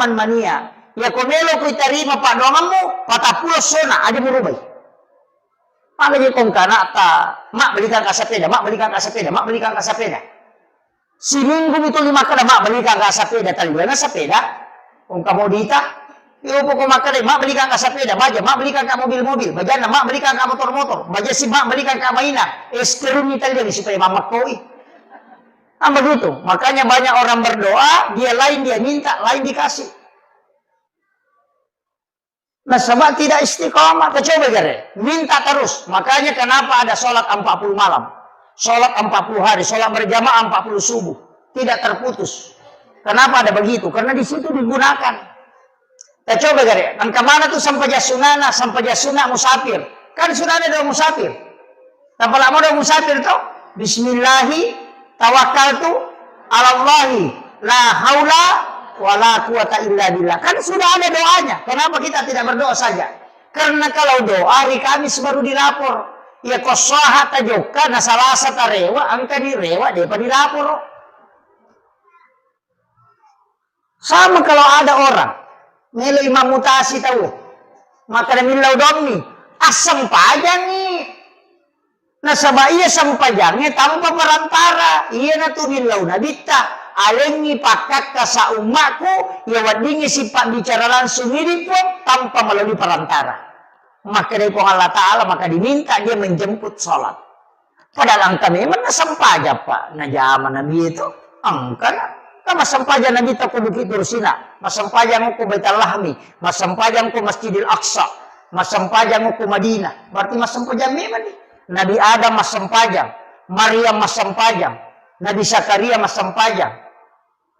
man mania. Ya komelo ko itarima pa doanganmu, patapulos sona aja merubah. Maka dia kong kana ta, mak belikan ka sepeda, mak belikan ka sepeda, mak belikan ka sepeda. Si minggu itu 5 kada mak belikan ka sepeda, tali na sepeda. Kung kamodita, iupo ko makade, mak belikan ka sepeda, baja, mak belikan ka mobil-mobil, bajana, mak belikan ka motor-motor, baja si mak belikan ka mainan, esterum tali supaya mamak koi. Begitu. Makanya banyak orang berdoa, dia lain dia minta, lain dikasih. Nah, sebab tidak istiqomah, coba gare, minta terus. Makanya kenapa ada sholat 40 malam, sholat 40 hari, sholat berjamaah 40 subuh, tidak terputus. Kenapa ada begitu? Karena di situ digunakan. Kita coba gare, dan kemana tuh sampai jasunana, sampai jasuna musafir? Kan sudah ada musafir. Tanpa lama ada musafir tuh, Bismillahi tawakkaltu alallahi la haula wala quwata illa billah. Kan sudah ada doanya. Kenapa kita tidak berdoa saja? Karena kalau doa hari Kamis baru dilapor. Ya kosaha tajoka na salasa tarewa angka direwa depa dilapor. Sama kalau ada orang melo imam mutasi tahu. Maka milau domni asam pajang nih. Nah sabah iya sampajangnya tanpa perantara. Iya na tu milau nabita. Alengi pakat kasa umatku ya wadingi sifat bicara langsung ini pun tanpa melalui perantara. Maka dari Allah Ta'ala maka diminta dia menjemput sholat. Padahal angka memang nasampaja pak. Nah zaman Nabi itu angka na. Kan masampaja Nabi itu ku Bukit Dursina. Masampaja ku Baitul Lahmi. Masampaja ku Masjidil Aqsa. Masampaja ku Madinah. Berarti masampaja memang nih. Nabi Adam masampaja. Maryam masampaja. Nabi Zakaria masampajang.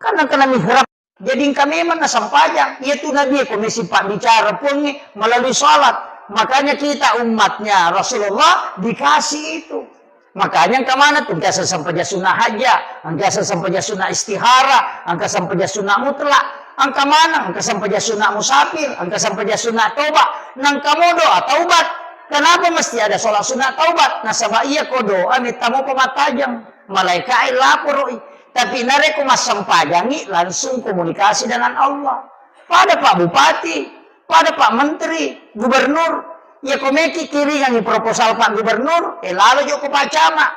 Karena kena mihrab. Jadi kami memang nasampajang. Itu Nabi komisi pak bicara pun nih melalui sholat. Makanya kita umatnya Rasulullah dikasih itu. Makanya kemana tuh? Angka sampajah sunnah haja. Angka sampajah sunnah istihara. Angka sampajah sunnah mutlak. Angka mana? Angka sampajah sunnah musafir. Angka sampajah sunnah taubat. Nang kamu doa taubat. Kenapa mesti ada sholat sunnah taubat? Nah sama iya ko doa mitamu pematajang. Malaikat lapor, tapi nareku masam pajangi langsung komunikasi dengan Allah. Pada Pak Bupati, pada Pak Menteri, Gubernur, ya komeki kiri yang proposal Pak Gubernur, lalu joko Pak Camat.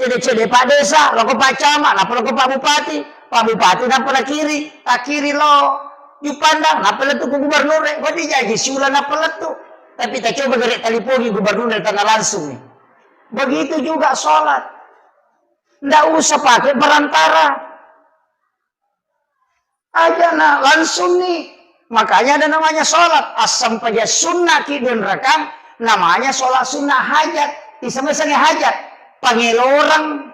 Jadi Pak Desa, lo ke Pak Camat, napa lo ke Pak Bupati napa lo kiri, tak kiri lo, dipandang, napa lo tuh ke Gubernur, kok dijaji siulan napa lo tuh. Tapi tak coba gerek telefoni Gubernur dari tanah langsung nih. Begitu juga sholat. Nggak usah pakai perantara. Aja nah, langsung nih. Makanya ada namanya sholat. Asam paja sunnah kidun rekam. Namanya sholat sunnah hajat. Disama-sama hajat. Panggil orang.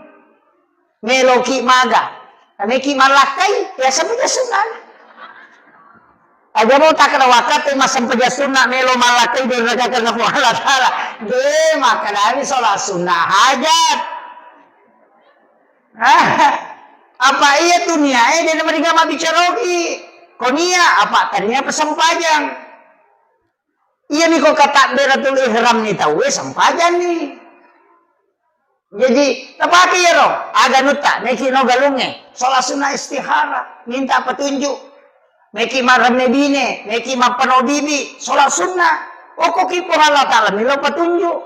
Meloki maga. Meki malakai. Ya sampai sunnah. Aja mau tak kena wakat. Masam paja sunnah. Melo malakai. Dan rekam kena Allah Ta'ala. Maka dari sholat sunnah hajat. Apa iya tuh nia dia nama digama bicarogi konia apa tadinya pesampajang iya nih kok kata beratul ihram nih tahu sampajang nih jadi apa ya roh ada nuta neki no galunge sholat sunnah istihara minta petunjuk neki maram nebine neki mapanobibi sholat sunnah kok kipo Allah Ta'ala milo petunjuk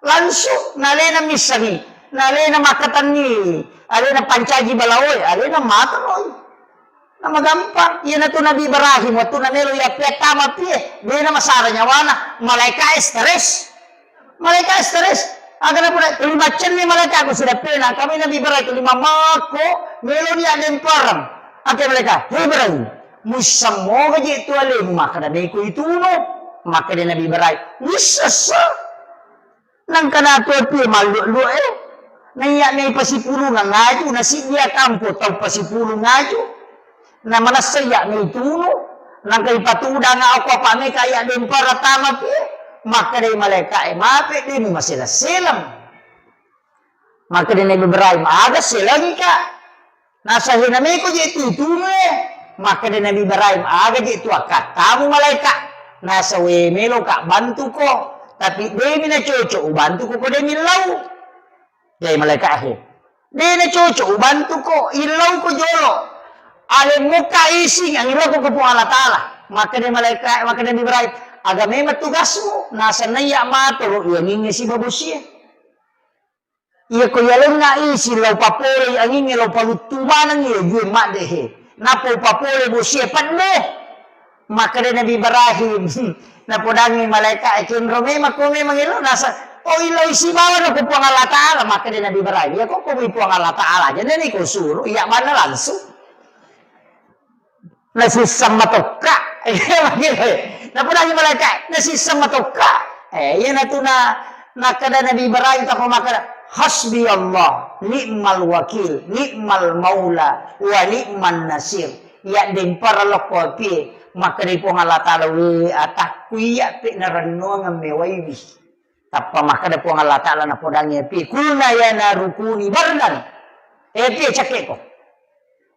langsung nalena misani nalena makatan ni, alena pancaji balaoy, alena matanoy. Nama gampang, iya na tu Nabi Ibrahim, waktu na melo ya petama pie, dia nama saranya wana, malaikat stres. Malaikat stres. Agar apa? 5 cenni malaikat aku sudah pena, kami Nabi Ibrahim 5 mako, melo ni ada perang. Akhir mereka, Ibrahim, musammo gaji itu alim, maka na ku itu no, maka dia Nabi Ibrahim, musasa. Nang kana tu pie malu Naya na pasipulu nga ngaju, nasigya kampo tau pasipulu ngaju, na manasaya na ituno, nang kay patuda nga ako pa may kaya din para tama pi, maka day maleka mape din masila-silam. Maka din Ibrahim aga silang ka, nasa hinamay ko di ituno maka din Ibrahim aga di ito akat, tamu maleka, nasa wemelo ka, bantu ko, tapi di na chocho, bantu ko di milaw. Jadi malaikat akhir. Dia cucu bantu ko, ilaw ko jolo. Alim muka ising ang ilo ko po Allah Ta'ala. Maka dia malaikat, maka dia Ibrahim. Aga memang tugasmu. Nasa naya maturo. Ia ngingi si babusia. Ia ko yalang nga isi. Lau papole ang ngingi. Lau palutuman ang iya. Gue mak dehe. Napo papole busia. Pat mo. Maka dia Nabi Ibrahim. Napodangi malaikat. Kinro memang ko memang ilo. Nasa. Oh ilo isi bawa na ko po ang Allah Ta'ala. Maka dia Nabi Ibrahim. Ia ko po ang Allah Ta'ala. Jadi ini ko suruh. Ia mana langsung. Nasisang matoka. Napunang yung malaikat. Nasisang matoka. Yan na ito na kada Nabi Ibrahim tapos makada. Hasbi Allah. Ni'mal wakil. Ni'mal maula. Wa ni'man nasir. Ya din para loko pi. Makada po nga latalawi atak kuya pi naranong ang mewaywi. Tapa makada po nga latala na podangnya pi. Kuna ya na rukuni bardan. Pi cakek ko.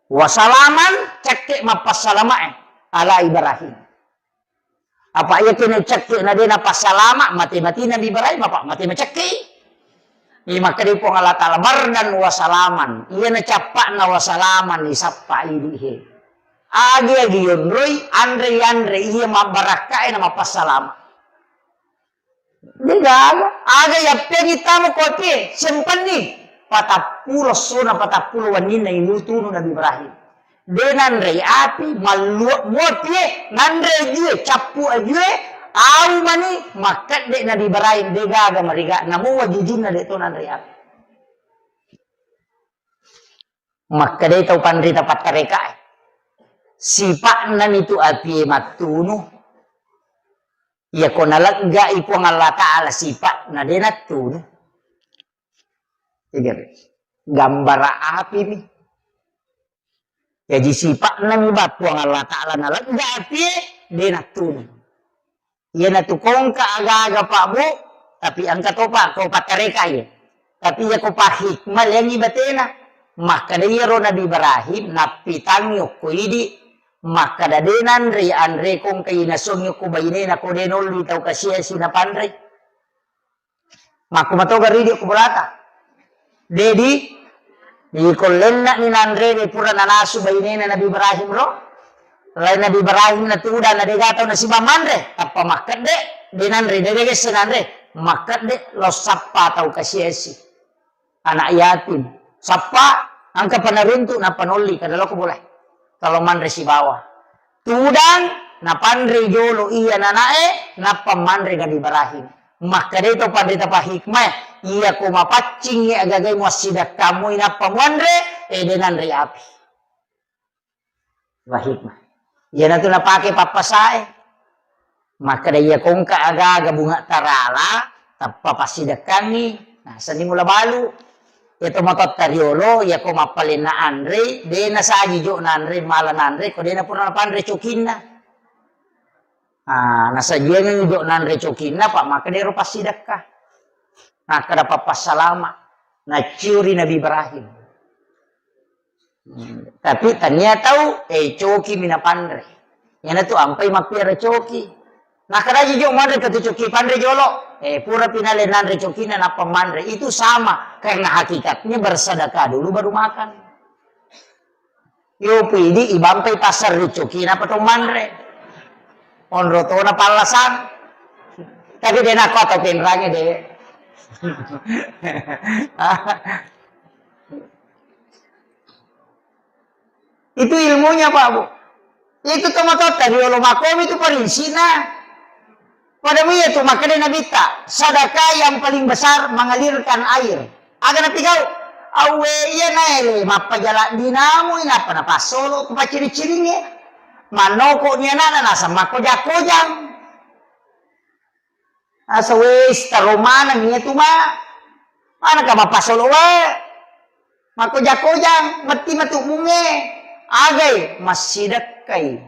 Wasalaman cekik mapasalama ala Ibrahim. Apa ia kena cekik na dia napasalama mati-mati Nabi Ibrahim apa mati macekik. Ni maka dia pun Allah Ta'ala bardan wasalaman. Ia na capak na wasalaman ni sapa idihe. Agi yunroy andre ia mabaraka na mapasalama. Diga aga ya pengitamu kopi simpan ni. Patapulo sona patapulo wanina inutuno Nabi Ibrahim. Denan rei api maluak muapie nandre jue capu ajue au mani makat dek Nabi Ibrahim dega aga mariga namu wajujun na dek to nandre api. Maka dek tau pandri tapat kareka. Sipak nan itu api matunu. Ya konalagga ipo ng Allah Ta'ala sipak na denat tunu. Gambar api ni. Jadi sifat nang iba po ang Allah Ta'ala na lagda api di natun. Ia natukong ka aga-aga pa mo. Tapi ang katopa ko patareka yun. Tapi ya ko pa hikmal yang iba tena. Maka dayaro Nabi Ibrahim napitang yung kuidi. Maka dadenan ri andre kong kayo nasong yung kubayne na kudenol litaw kasya sinapanray. Makumatoga ridio kumulata. Dedi, ikolen na ni Nandre ni pura nanasu bayine na Nabi Ibrahim ro. Lain Nabi Ibrahim na tuda na degataw na si Mamandre. Apa makat de, di Nandre, degege si Nandre. Makat de, lo sapa tau kasyesi. Anak yatim. Sapa, ang kapanarinto na panoli, kadalo ko boleh. Kalau Mandre si bawah. Tudang, na pandre jolo iya nanae, na pamandre Nabi Ibrahim. Maka dito pandita pa hikmah. Iya ko mapacing ya agagay mo sidak kamu ina pamwandre dengan ri api. Wahikmah. Yan na ito napake papasae. Maka iya kong kaaga bunga tarala tapapasidak kami. Nasa ni mula balu. Ito matot tariolo iya ko mapalin na Andre. De na sa agijo na Andre mala na Andre. Ko de na po na pandre chokin na. Nasa dia ngijo na Andre chokin na pa maka dero pasidak ka. Nah, kada papasalama na curi Nabi Ibrahim. Tapi tanya tahu coki mina pandre. Yana tu ampai makpira coki. Nah, kada jijo mandre katu coki pandre jolo. Pura pinale nandre coki na pamandre. Itu sama karena hakikatnya bersedekah dulu baru makan. Yo pidi ibampai pasar di coki na patong mandre. Onroto na palasan. Tapi dia nak kota pinrangnya deh. Itu ilmunya Pak Bu. Itu tomatot tadi Allah makom itu perinsina. Pada itu maka dia nabita sedekah yang paling besar mengalirkan air. Agar napi kau awe iya naele mapajala dinamo ina pa napasolo ko pa ciri-cirinya. Manoko niya na nasa makojak-kojang. Asa wis tarumanan niya tuma. Mana ka mapasolo wa? Makojak-kojang, mati matubunge. Agay masidak kay.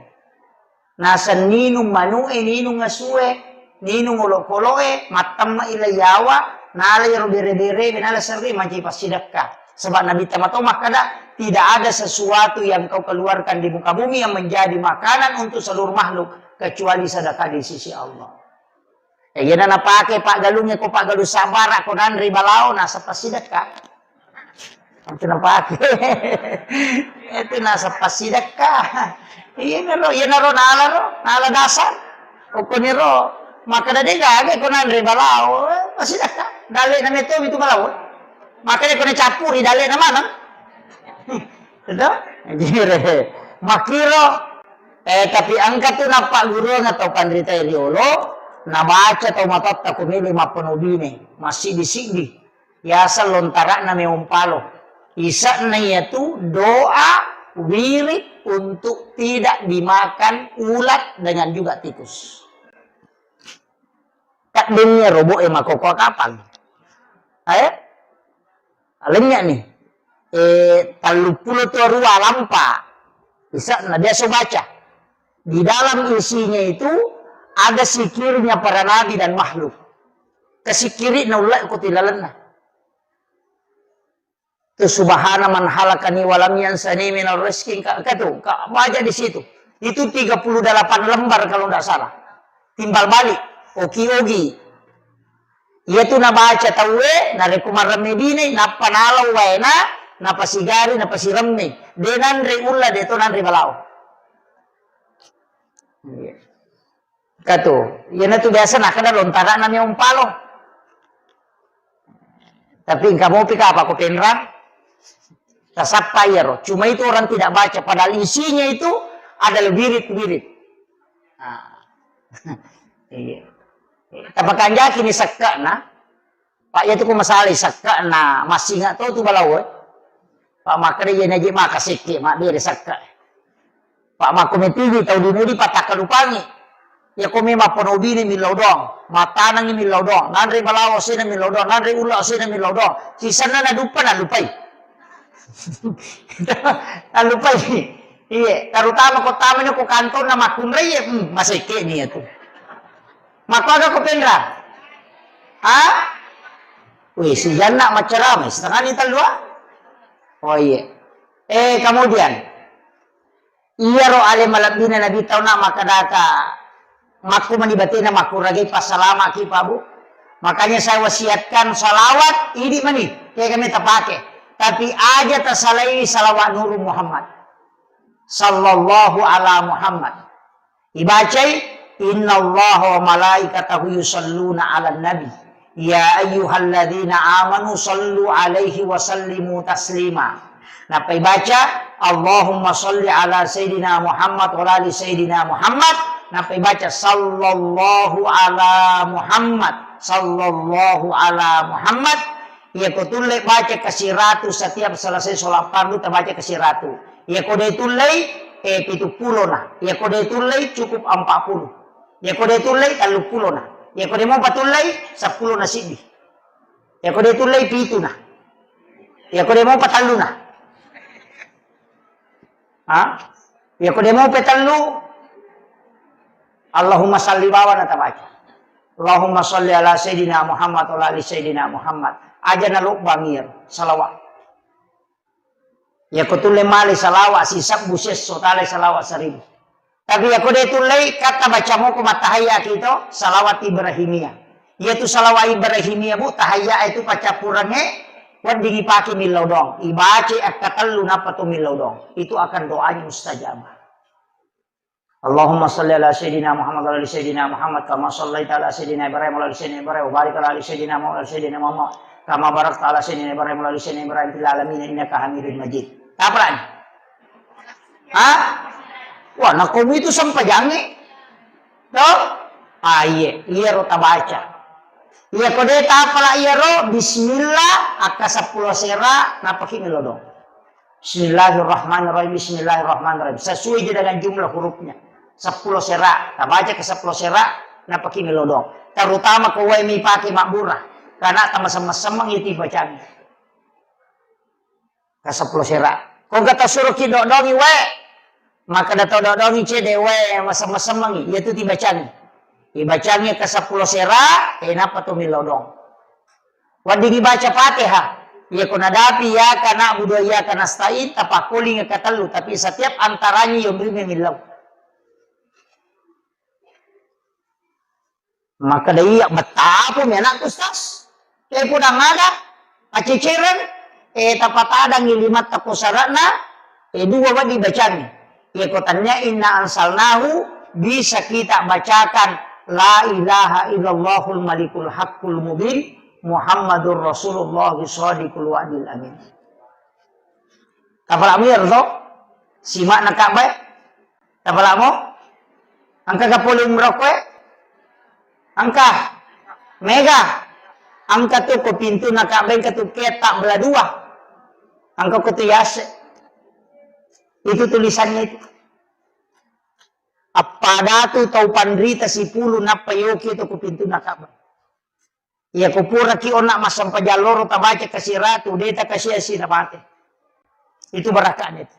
Nasa ninong manue, ninong asue, ninong ulokoloe, matam mailayawa, nalay robere-bere, binalasari, manci pasidak ka. Sebab Nabi Tamato makada tidak ada sesuatu yang kau keluarkan di muka bumi yang menjadi makanan untuk seluruh makhluk kecuali sedekah di sisi Allah. Yan na napake Pak Galungnya ko Pak Galu sabara ko nan ribalao nasa pasidat ka. Itu nampak. Itu nasa pasidaka. Iya naro nala dasar. Oko niro maka dade gage ko nanre balao pasidaka. Dale na itu balao. Makanya kena capuri dale na mana? Itu? Jire. Makiro tapi angkat tu nampak guru atau pandrita iriolo na baca atau matot ta kumili mapunubine masih disigi. Ya lontara na may umpalo. Isa na yaitu doa wirid untuk tidak dimakan ulat dengan juga tikus. Takdimnya robo makoko kapan? Ayo, alingnya nih. 32 lampa. Bisa na dia so baca. Di dalam isinya itu ada sikirnya para nabi dan makhluk. Kesikiri na ulat ko tilalan na. Itu subhana man halakani walam yansani minal rizqin katu baca di situ. Itu 38 lembar kalau tidak salah. Timbal balik ogi. Ia tu na baca tawe na rekumar medine na panalaw waena na pasigari na pasiremme denan re ulla de to nan re balao. Katu, ia na tu biasa na kada lontara na may umpalo. Tapi kamu pika apa ko penrang? Tasap tayar, cuma itu orang tidak baca. Padahal isinya itu adalah wirid-wirid. Iya. Tapakan jaki ni sakka na. Pak ya tu ko masalah sakka na masih nggak tahu tu balau. Pak makre ye naji maka sikki mak dia sakka. Pak makumetigi tahu dinudi pataka lupangi. Ya ko mema ponobini milau dong. Matanang milau dong. Nanri balau sina milau dong. Nanri ulah sina milau dong. Sisana na dupa na lupai. Lupa iya terutama ko tama niyo ko kantor na makunray masike niya to makwaga ko pendra si Jana macarame setengah ni talwa oh iya kemudian iya ro ale malabina nabi tahu na makadaka maku manibatina makuragi pasalama ki pabu makanya saya wasiatkan salawat ini mani kayak kami tapake. Tapi aja tersalai salawat Nur Muhammad sallallahu ala Muhammad. Dibacai innallaha wa malaikatahu yusalluna ala nabi ya ayyuhalladzina amanu sallu alaihi wa sallimu taslima. Nah, baca Allahumma salli ala sayyidina Muhammad wa ali sayyidina Muhammad. Nah, baca sallallahu ala Muhammad sallallahu ala Muhammad. Ya ko tulay baca kasih ratu setiap selesai sholat fardu terbaca kasih ratu. Ya ko dia tulay 70 na. Ya ko dia tulay cukup 40. Ya ko dia tulay 30 na. Ya ko dia mau patulay 10 na sidi. Ya ko dia tulay 7 na. Ya ko dia mau patalu na. Ya ko dia mau patalu. Allahumma salli bawa na tabaca. Allahumma salli ala sayyidina Muhammad wa ali sayyidina Muhammad. Aja na luk bangir salawat. Ya ko tulay mali salawat sisap buses sotale salawat 1000. Tapi ya ko de tulay kata baca mo ko matahaya kito salawat Ibrahimiyah. Yaitu salawat Ibrahimiyah bu tahaya itu pacapurange wan dingipaki milaw dong. Ibaci at katallu na patu milaw dong. Itu akan doanya mustajabah. Allahumma salli ala sayyidina Muhammad wa ala sayyidina Muhammad kama sallaita ala sayyidina Ibrahim wa ala sayyidina Ibrahim wa barik ala sayyidina Muhammad wa ala sayyidina Muhammad kama barakta ala sayyidina Ibrahim wa ala sayyidina Ibrahim fil alamin innaka Hamidum Majid. Apa lagi? Wah, nakom itu sampajangi. Toh? Iya ro tabaca. Iya ko de tapala iya ro bismillah aka 10 sera napaki milodong. Bismillahirrahmanirrahim bismillahirrahmanirrahim. Sesuai dengan jumlah hurufnya. 10 sera, tabaca ke 10 sera napaki milodong. Terutama ko way mi paki makbura karena sama-sama itu bacaan. Ke 10 sera. Kung kata suruh kidodongi we maka datang dodongi cede we sama-sama itu dibacaan. Dibacanya ke 10 sera kenapa tu milodong. Wadi dibaca Fatihah. Ya kunadapi ya kana budaya kana stain tapakuli ngakatalu tapi setiap antaranya yang beri milau. Maka dia betapa anak Ustaz. Kaya pun ada aciciran tapatada ngilimat tako sarana, dua wadi bacanya. Ikotannya inna ansalnahu, bisa kita bacakan la ilaha illallahul malikul haqqul mubin Muhammadur Rasulullah shadiqul wa'dil amin. Tapalamu ya to? Simak na kabay. Tapalamu? Angka kapulong merokwe? Angka mega. Angka tu ko pintu na kabay katuket tak belah dua. Angka ko tuyase. Itu tulisannya itu. Apa datu tau pandrita si pulu na payoki itu ko pintu na kabay. Ya kupura ki ona masam pajaloro tabaca kasih ratu deta kasih asi na mate. Itu barakan itu.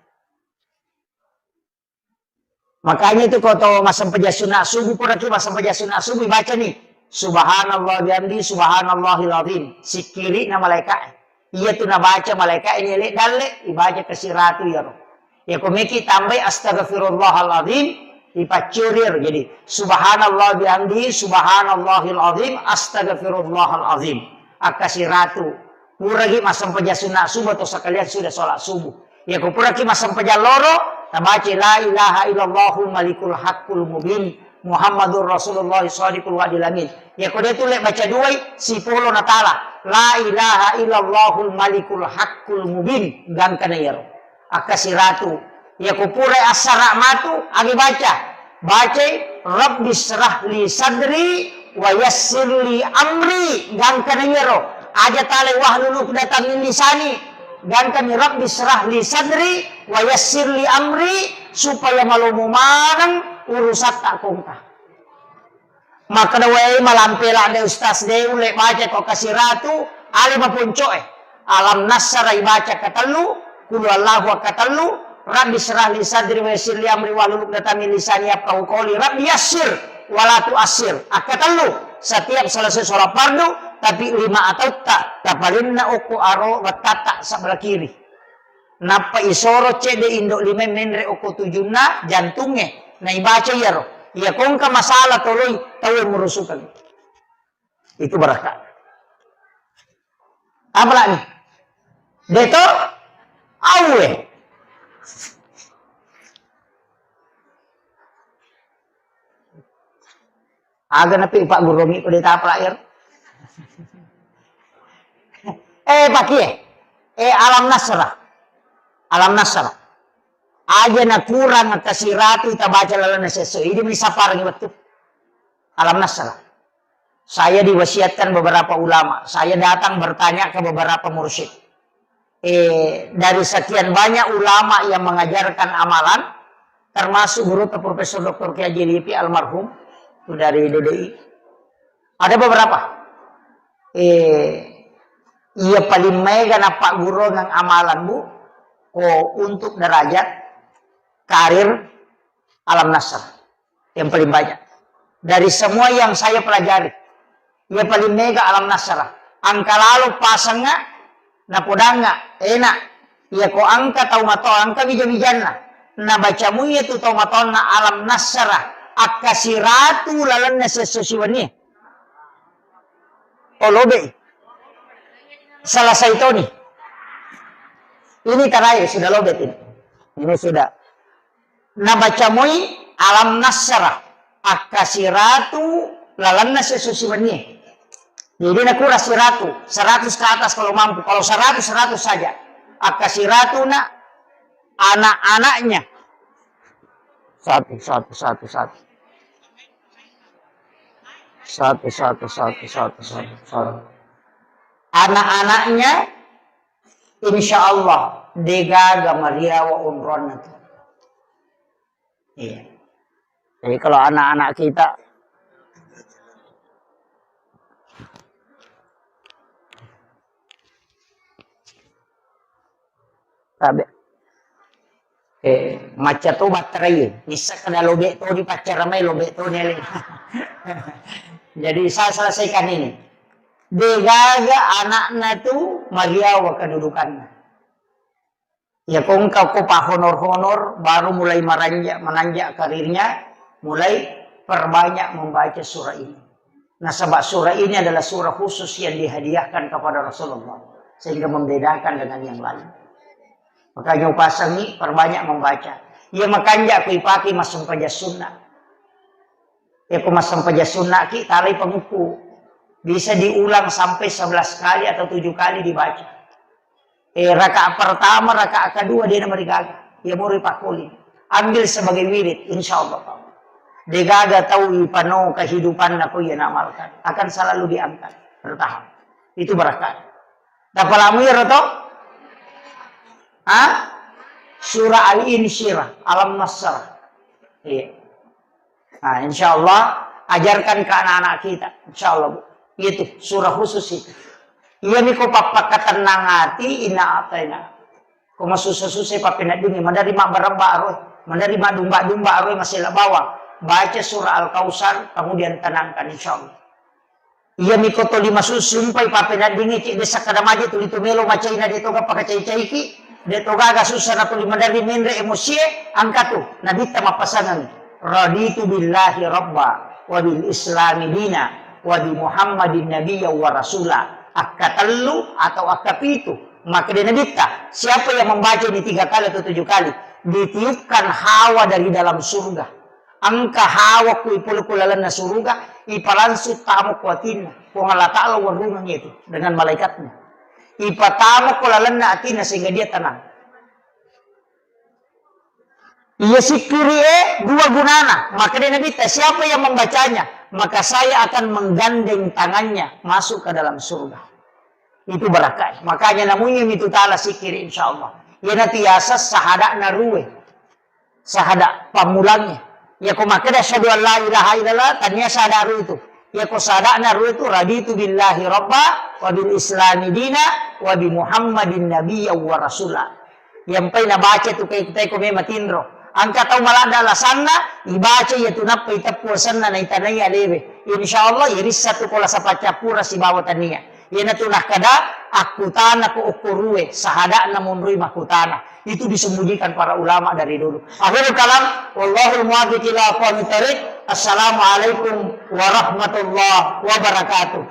Makanya itu kalau tahu masam pajasuna subuh pura ki masam pajasuna subuh baca nih subhanallah bihamdi subhanallahil azim sikiri na malaikat. Iya tu na baca malaikat ini lek dalle ibaca kasih ratu ya roh. Ya komeki tambah astaghfirullahalazim dipacurir jadi subhanallah bihamdi subhanallahil azim astaghfirullahalazim akasih ratu puragi masam pajasuna subuh atau sekalian sudah sholat subuh ya ko puragi masam pajaloro tabaca la ilaha illallahul malikul haqqul mubin Muhammadur Rasulullah shadiqul wa'dil amin ya ko dia tu lek baca dua si polo natala la ilaha illallahul malikul haqqul mubin gangkana ya akasih ratu ya kupure asara matu agi baca Rabbi syrah li sadri wa yassir li amri gangkan yero aja tale wahlulu datang lisani gangkan Rabbi syrah li sadri wa yassir li amri supaya malumu manang urusat tak kongka maka dawai malampela de ustaz de ulek baca kok kasih ratu ali mapuncoe alam nasara baca katalu kulu allahu katalu Rabbi syrah li sadri wa yassir li amri wahlul 'uqdatam min lisani yafqahu qawli Rabbi yassir wa la tu'assir. Akatalu setiap selesai sholat fardu tapi 5 atau tak tapalinna uku aro wa tata sebelah kiri. Napa isoro cede indok 5 menre uku tujuna jantungnya. Na ibaca ya roh. Ya kongka masalah toloi tahu merusukan. Itu berkah. Apa lagi? Deto awe. Aga napi Pak Gurongi ko dita player. Pakie. Alam nasrah. Alam nasrah. Aja na kurang kasih ratu kita baca lalana sesuai. Ini bisa parang betul. Alam nasrah. Saya diwasiatkan beberapa ulama. Saya datang bertanya ke beberapa mursyid. Dari sekian banyak ulama yang mengajarkan amalan, termasuk guru Profesor Dr. Kiai Lipi almarhum itu dari DDI. Ada beberapa. Ia paling mega na Pak Guru ng amalan bu, untuk derajat karir alam nasr yang paling banyak dari semua yang saya pelajari. Ia paling mega alam nasr. Angka lalu pasangnya na podanga enak ya ko angka tau mato angka bija-bijanna na bacamu ya tu tau mato na alam nasara akasiratu lalan na sesusiwani olobe salah itu nih ini terakhir sudah lobet ini sudah na bacamu alam nasara akasiratu lalan na sesusiwani. Jadi nak kurang 100 ke atas kalau mampu. Kalau 100 saja. Akasih ratu nak anak-anaknya. Satu. Anak-anaknya insya Allah degaga Maria wa umron itu. Iya. Jadi kalau anak-anak kita tabe maca to baterai bisa kena lobek to di pacar ramai lobek to nele. Jadi saya selesaikan ini degaga anaknya tu magiawa kedudukannya ya kau pa honor baru mulai menanjak karirnya mulai perbanyak membaca surah ini. Nah sebab surah ini adalah surah khusus yang dihadiahkan kepada Rasulullah. sehingga membedakan dengan yang lain. Makanya upasangi perbanyak membaca. Ya makanya aku ipaki masang paja sunnah. Ya aku masang paja sunnah ki talai penguku. Bisa diulang sampai 11 kali atau 7 kali dibaca. Rakaat pertama, rakaat kedua dia nama digaga. Ya muri pakuli. Ambil sebagai wirid, insyaallah. Digaga tahu pano kehidupan aku yang amalkan. Akan selalu diangkat. Bertahap. Itu berkah. Dapalamu ya roto? Surah Al-Insyirah, Alam Nasr. Iya. Nah, insyaallah ajarkan ke anak-anak kita. Insyaallah, Bu. Itu surah khusus itu. Iya nih kok papa ketenang hati ina ataina. Kok susah-susah papa nak dumi, menerima barang roh, menerima domba-domba roh masih bawang. Baca surah Al-Kausar, kemudian tenangkan insyaallah. Iya nih kok 5 sumpah papa nak dingi cik desa kadamaje tu itu melo macam ina dia toga pakai cai-cai ki. Dia toga agak susah na tuli mandari mendre emosi angkat tu. Nabi tama pasangan. Raditu billahi rabba wa bil islami dina wa bi Muhammadin nabiyya wa rasula. Akatalu atau akapitu. Maka dia nabita. Siapa yang membaca di 3 kali atau 7 kali, ditiupkan hawa dari dalam surga. Angka hawa ku ipul-pulalan na surga, ipalansut tamu kuatin. Kung Allah Ta'ala warungan itu dengan malaikatnya. Ipatamu kulalan na atina sehingga dia tenang. Ia sikiri 2 gunana. Maka dia nabita, siapa yang membacanya, maka saya akan menggandeng tangannya masuk ke dalam surga. Itu berkah. Makanya namanya itu ta'ala sikiri insyaallah. Ya nanti yasa sahada naruwe. Sahada pamulangnya. Ya kumakada syahadu an la ilaha illallah tanya sadaru itu. Ya ko sadaqna ru itu raditu billahi rabba wa bil islami dina wa bi Muhammadin nabiyya wa rasula. Yang pai na baca tu kay kita ko may matindro. Ang kataw malada lasanna ibaca ya tunap pai tapusan na itanay alebe. Insyaallah irisa tu kola sa pacapura si bawatan niya. Yan na tunah kada akutana ko ukuruwe sahada na munrui makutana. Itu disembunyikan para ulama dari dulu. Akhirul kalam, wallahul muwaffiq ila aqwamit thariq. Assalamualaikum warahmatullahi wabarakatuh.